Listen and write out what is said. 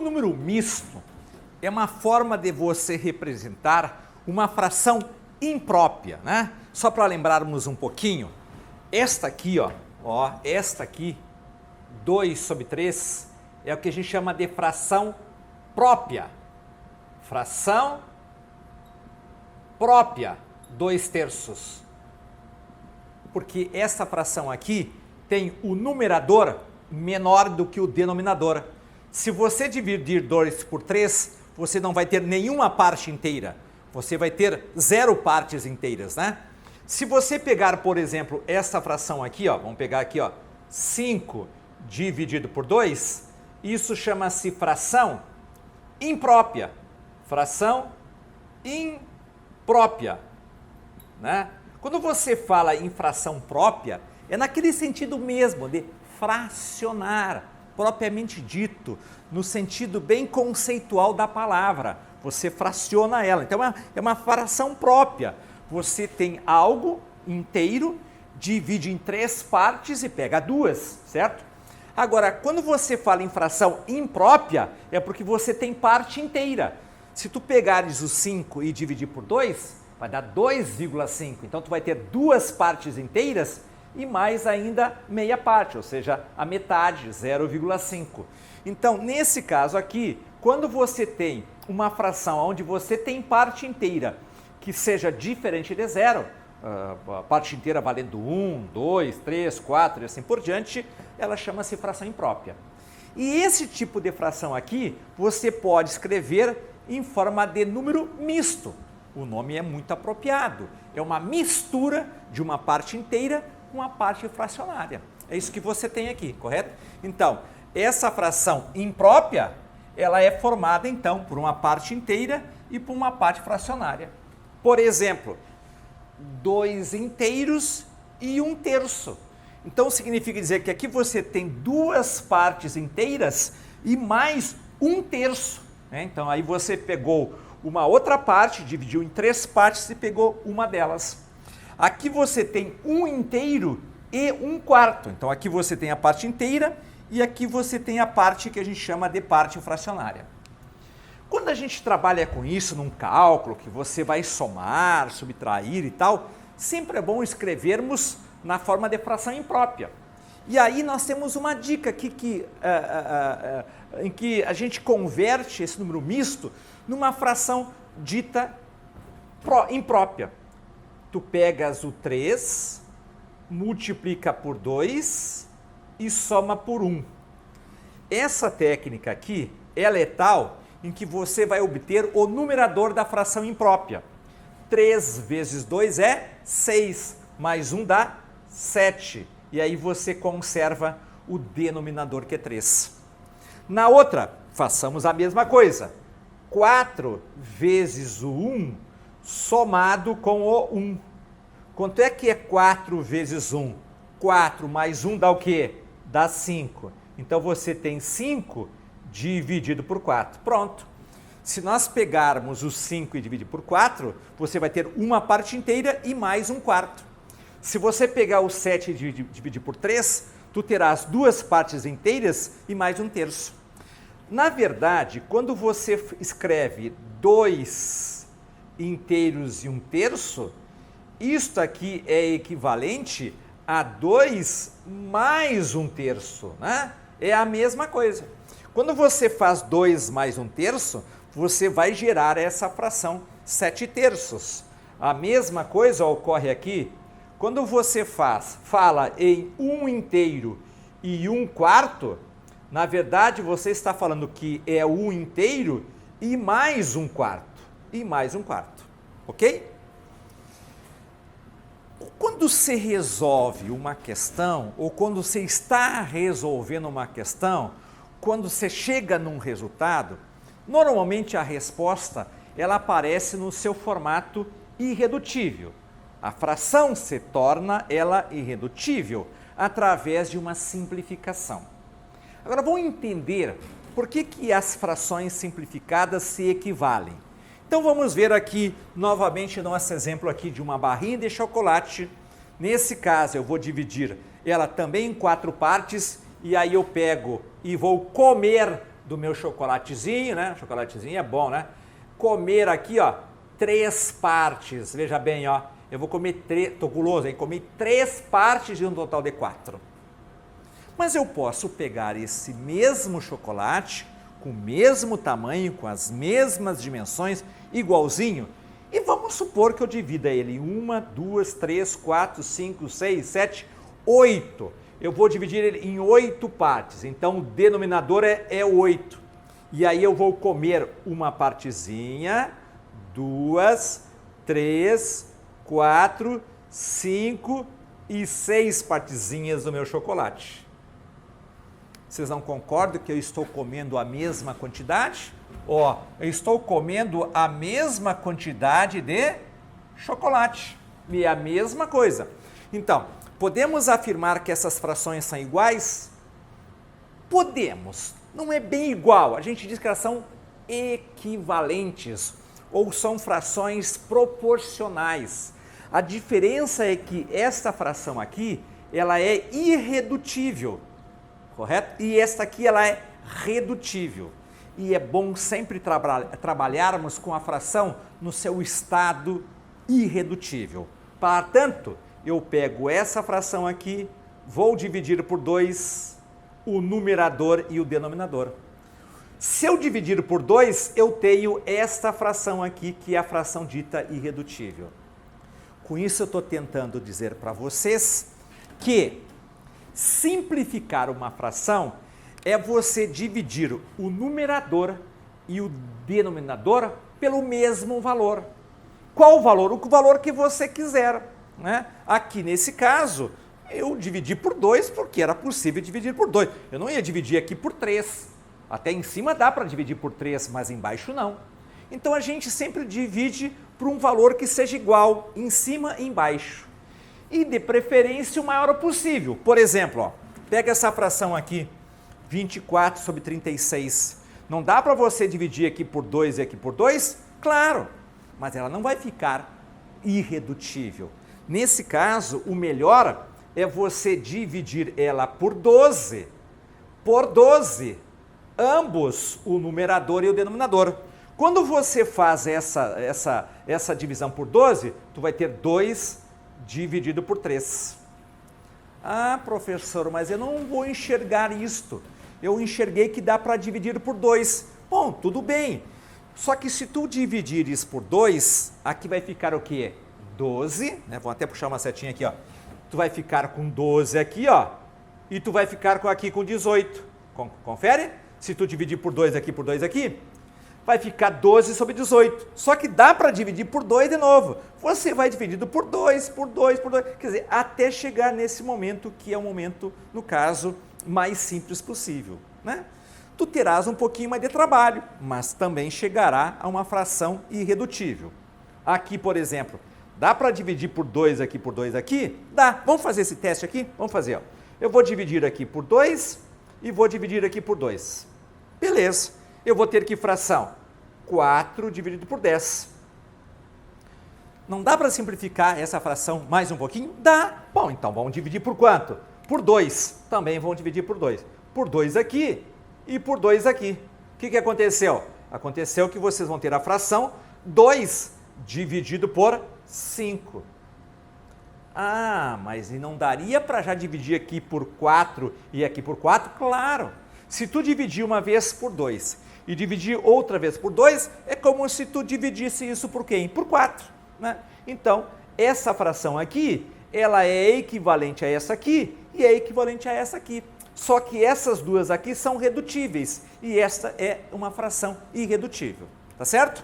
número misto é uma forma de você representar uma fração imprópria, né? Só para lembrarmos um pouquinho, esta aqui, esta aqui, 2/3, é o que a gente chama de fração própria. Fração própria, 2/3. Porque essa fração aqui tem o numerador menor do que o denominador. Se você dividir 2 por 3, você não vai ter nenhuma parte inteira. Você vai ter 0 partes inteiras, né? Se você pegar, por exemplo, essa fração aqui, vamos pegar aqui, 5 dividido por 2, isso chama-se fração imprópria. Fração imprópria, né? Quando você fala em fração própria, é naquele sentido mesmo de fracionar, propriamente dito, no sentido bem conceitual da palavra. Você fraciona ela. Então é uma fração própria. Você tem algo inteiro, divide em 3 partes e pega 2, certo? Agora, quando você fala em fração imprópria, é porque você tem parte inteira. Se tu pegares o 5 e dividir por 2, vai dar 2,5. Então tu vai ter 2 partes inteiras e mais ainda meia parte, ou seja, a metade, 0,5. Então, nesse caso aqui, quando você tem uma fração onde você tem parte inteira que seja diferente de 0, a parte inteira valendo 1, 2, 3, 4 e assim por diante, ela chama-se fração imprópria. E esse tipo de fração aqui, você pode escrever em forma de número misto. O nome é muito apropriado. É uma mistura de uma parte inteira com a parte fracionária. É isso que você tem aqui, correto? Então, essa fração imprópria, ela é formada então por uma parte inteira e por uma parte fracionária. Por exemplo, 2 inteiros e 1/3. Então significa dizer que aqui você tem 2 partes inteiras e mais 1/3. Né? Então aí você pegou uma outra parte, dividiu em 3 partes e pegou uma delas. Aqui você tem 1 inteiro e 1/4. Então aqui você tem a parte inteira e aqui você tem a parte que a gente chama de parte fracionária. Quando a gente trabalha com isso num cálculo, que você vai somar, subtrair e tal, sempre é bom escrevermos na forma de fração imprópria. E aí nós temos uma dica aqui em que a gente converte esse número misto numa fração dita imprópria. Tu pegas o 3, multiplica por 2 e soma por 1. Essa técnica aqui, ela é tal em que você vai obter o numerador da fração imprópria. 3 vezes 2 é 6, mais 1 dá 7. E aí você conserva o denominador que é 3. Na outra, façamos a mesma coisa. 4 vezes o 1 somado com o 1. Quanto é que é 4 vezes 1? 4 mais 1 dá o quê? Dá 5. Então você tem 5 dividido por 4. Pronto. Se nós pegarmos o 5 e dividir por 4, você vai ter uma parte inteira e mais 1/4. Se você pegar o 7 e dividir por 3, tu terás 2 partes inteiras e mais 1/3. Na verdade, quando você escreve 2 inteiros e 1/3, isto aqui é equivalente a 2 mais 1/3, né? É a mesma coisa. Quando você faz 2 mais 1/3, você vai gerar essa fração 7/3. A mesma coisa ocorre aqui quando você fala em 1 inteiro e 1/4, na verdade você está falando que é 1 inteiro e mais 1/4. E mais 1/4, ok? Quando se resolve uma questão, ou quando você está resolvendo uma questão, quando você chega num resultado, normalmente a resposta ela aparece no seu formato irredutível. A fração se torna ela irredutível através de uma simplificação. Agora vamos entender por que as frações simplificadas se equivalem. Então vamos ver aqui novamente nosso exemplo aqui de uma barrinha de chocolate. Nesse caso eu vou dividir ela também em 4 partes e aí eu pego e vou comer do meu chocolatezinho, né? Chocolatezinho é bom, né? Comer aqui, ó, 3 partes. Veja bem, ó, eu vou comer 3, tô guloso, hein? Comi 3 partes de um total de 4. Mas eu posso pegar esse mesmo chocolate, com o mesmo tamanho, com as mesmas dimensões, igualzinho, e vamos supor que eu divida ele em 1, 2, 3, 4, 5, 6, 7, 8. Eu vou dividir ele em 8 partes, então o denominador é 8. E aí eu vou comer uma partezinha, 2, 3, 4, 5 e 6 partezinhas do meu chocolate. Vocês não concordam que eu estou comendo a mesma quantidade? Ó, eu estou comendo a mesma quantidade de chocolate. E é a mesma coisa. Então, podemos afirmar que essas frações são iguais? Podemos. Não é bem igual. A gente diz que elas são equivalentes ou são frações proporcionais. A diferença é que esta fração aqui, ela é irredutível. Correto? E esta aqui ela é redutível. E é bom sempre trabalharmos com a fração no seu estado irredutível. Portanto, eu pego essa fração aqui, vou dividir por 2 o numerador e o denominador. Se eu dividir por 2, eu tenho esta fração aqui, que é a fração dita irredutível. Com isso, eu estou tentando dizer para vocês que simplificar uma fração é você dividir o numerador e o denominador pelo mesmo valor. Qual o valor? O valor que você quiser, né? Aqui nesse caso, eu dividi por 2 porque era possível dividir por 2. Eu não ia dividir aqui por 3. Até em cima dá para dividir por 3, mas embaixo não. Então a gente sempre divide por um valor que seja igual, em cima e embaixo. E de preferência o maior possível. Por exemplo, ó, pega essa fração aqui, 24 sobre 36. Não dá para você dividir aqui por 2 e aqui por 2? Claro, mas ela não vai ficar irredutível. Nesse caso, o melhor é você dividir ela por 12. Por 12, ambos, o numerador e o denominador. Quando você faz essa divisão por 12, tu vai ter 2 dividido por 3. Ah, professor, mas eu não vou enxergar isto. Eu enxerguei que dá para dividir por 2. Bom, tudo bem. Só que se tu dividires por 2, aqui vai ficar o quê? 12, né? Vou até puxar uma setinha aqui, ó. Tu vai ficar com 12 aqui, ó. E tu vai ficar aqui com 18. Confere? Se tu dividir por 2 aqui, por 2 aqui, vai ficar 12 sobre 18. Só que dá para dividir por 2 de novo. Você vai dividindo por 2, por 2, por 2. Quer dizer, até chegar nesse momento, que é o momento, no caso, mais simples possível, né? Tu terás um pouquinho mais de trabalho, mas também chegará a uma fração irredutível. Aqui, por exemplo, dá para dividir por 2 aqui, por 2 aqui? Dá. Vamos fazer esse teste aqui? Vamos fazer, ó. Eu vou dividir aqui por 2 e vou dividir aqui por 2. Beleza. Eu vou ter que fração 4 dividido por 10. Não dá para simplificar essa fração mais um pouquinho? Dá. Bom, então vamos dividir por quanto? Por 2. Também vamos dividir por 2. Por 2 aqui e por 2 aqui. O que aconteceu? Aconteceu que vocês vão ter a fração 2 dividido por 5. Ah, mas não daria para já dividir aqui por 4 e aqui por 4? Claro. Se tu dividir uma vez por 2 e dividir outra vez por 2, é como se tu dividisse isso por quem? Por 4, né? Então, essa fração aqui, ela é equivalente a essa aqui e é equivalente a essa aqui. Só que essas duas aqui são redutíveis e esta é uma fração irredutível, tá certo?